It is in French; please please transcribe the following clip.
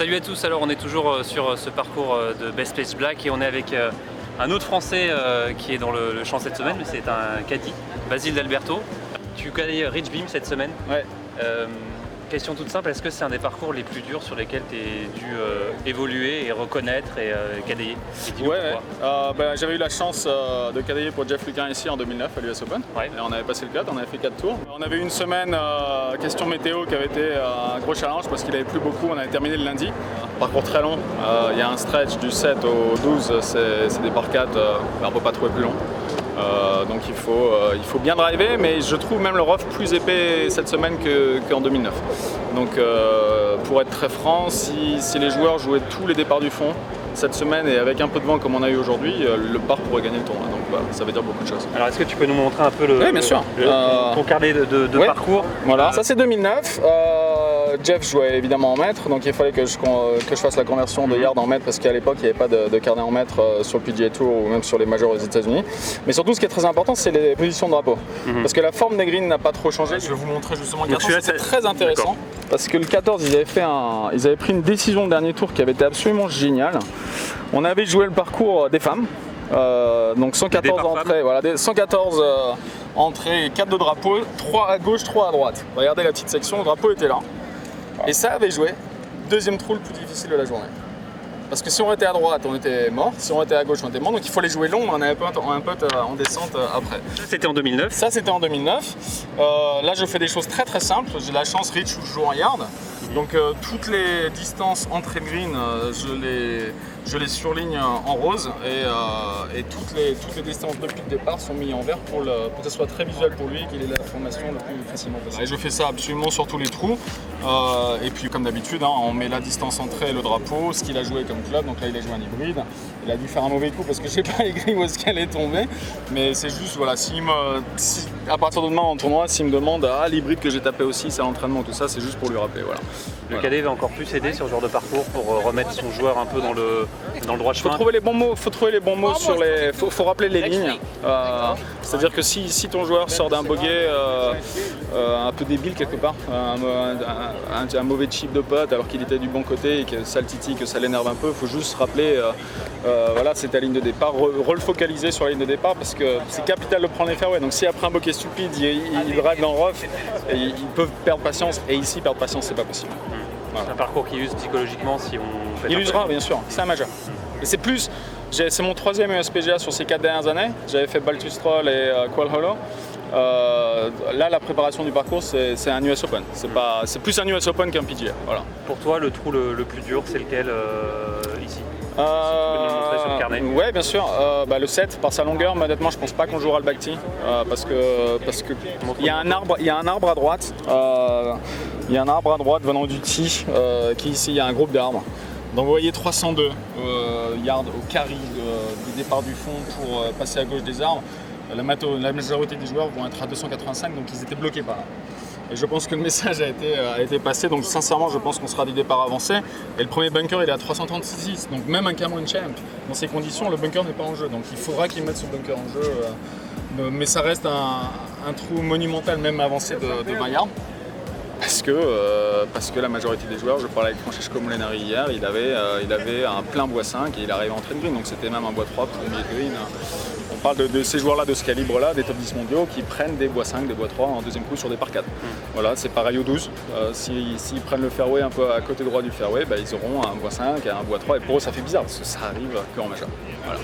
Salut à tous, alors on est toujours sur ce parcours de Best Place Black et on est avec un autre Français qui est dans le champ cette semaine, mais c'est un caddie, Basile d'Alberto. Tu connais Rich Beam cette semaine? Ouais. Question toute simple, est-ce que c'est un des parcours les plus durs sur lesquels tu es dû évoluer et reconnaître et cadayer? Ouais, j'avais eu la chance de cadayer pour Jeff Luquin ici en 2009 à l'US Open. Ouais. Et on avait passé le cut, on avait fait 4 tours. On avait eu une semaine question météo qui avait été un gros challenge parce qu'il avait plu beaucoup. On avait terminé le lundi. Parcours très long. Il y a un stretch du 7 au 12, c'est des par 4, on ne peut pas trouver plus long. Donc il faut bien driver, mais je trouve même le rough plus épais cette semaine qu'en 2009. Donc pour être très franc, si les joueurs jouaient tous les départs du fond cette semaine et avec un peu de vent comme on a eu aujourd'hui, le par pourrait gagner le tournoi. Donc voilà, ça veut dire beaucoup de choses. Alors est-ce que tu peux nous montrer un peu ton carnet de parcours? Voilà, ça c'est 2009. Jeff jouait évidemment en mètres, donc il fallait que je fasse la conversion de yard en mètres parce qu'à l'époque il n'y avait pas de carnet en mètres sur le PGA Tour ou même sur les majors aux États-Unis. Mais surtout, ce qui est très important, c'est les positions de drapeau. Parce que la forme des greens n'a pas trop changé. Je vais vous montrer justement le 14, c'est très intéressant. Parce que le 14, ils avaient pris une décision le dernier tour qui avait été absolument géniale. On avait joué le parcours des femmes. Donc 114 entrées, voilà, 114 entrées, 4 de drapeau, 3 à gauche, 3 à droite. Regardez la petite section, le drapeau était là. Et ça avait joué, deuxième trou le plus difficile de la journée. Parce que si on était à droite, on était mort. Si on était à gauche, on était mort. Donc il faut les jouer long, on avait un pote en descente après. Ça c'était en 2009. Ça c'était en 2009. Là je fais des choses très très simples. J'ai la chance, Rich, où je joue en yard. Donc toutes les distances entrée de green, je les surligne en rose et toutes les distances depuis le départ sont mises en vert pour que ce soit très visuel pour lui et qu'il ait la formation le plus facilement possible. Et je fais ça absolument sur tous les trous. Et puis comme d'habitude, on met la distance entrée et le drapeau, ce qu'il a joué comme club. Donc là il a joué un hybride. Il a dû faire un mauvais coup parce que je sais pas les grilles où est-ce qu'elle est tombée. Mais c'est juste, voilà, à partir de demain en tournoi, s'il me demande l'hybride que j'ai tapé aussi, c'est à l'entraînement, tout ça, c'est juste pour lui rappeler. Voilà. Le cadet va encore plus aider sur ce genre de parcours pour remettre son joueur un peu dans le droit chemin. Faut trouver les bons mots sur les. Faut rappeler les lignes. C'est-à-dire que si ton joueur sort d'un bogey un peu débile quelque part, un mauvais chip de pote alors qu'il était du bon côté et que ça le titille, que ça l'énerve un peu, il faut juste rappeler voilà, c'est ta ligne de départ, refocaliser sur la ligne de départ parce que c'est capital de prendre les fairways. Donc si après un bokeh stupide, il drive dans le rough, ils peuvent perdre patience et ici perdre patience c'est pas possible. Voilà. C'est un parcours qui use psychologiquement si on fait. Il usera bien sûr, c'est un majeur. Et c'est plus, c'est mon 3e USPGA sur ces 4 dernières années. J'avais fait Baltusrol et Quail Hollow. Là, la préparation du parcours, c'est un US Open. C'est plus un US Open qu'un PGA. Voilà. Pour toi, le trou le plus dur, c'est lequel ici? Tu peux nous le montrer sur le carnet? Ouais, bien sûr. Le 7, par sa longueur, mais honnêtement, je pense pas qu'on jouera le back tee parce que il y a un arbre à droite. Il y a un arbre à droite venant du tee qui ici, il y a un groupe d'arbres. Donc vous voyez 302 yards au carry du départ du fond pour passer à gauche des arbres. La majorité des joueurs vont être à 285, donc ils étaient bloqués par là. Et je pense que le message a été passé, donc sincèrement je pense qu'on sera des départs avancés. Et le premier bunker il est à 336, donc même un Cameron Champ, dans ces conditions, le bunker n'est pas en jeu. Donc il faudra qu'il mette ce bunker en jeu, mais ça reste un trou monumental, même avancé de 20 yards. Parce que la majorité des joueurs, je parlais avec Francesco Molinari hier, il avait un plein bois 5 et il arrivait en train de green, donc c'était même un bois 3 pour le milieu de green. On parle de ces joueurs-là, de ce calibre-là, des top 10 mondiaux, qui prennent des bois 5, des bois 3 en deuxième coup sur des par 4. Voilà, c'est pareil au 12. S'ils prennent le fairway un peu à côté droit du fairway, ils auront un bois 5, un bois 3, et pour eux ça fait bizarre, parce que ça arrive qu'en majeur. Voilà.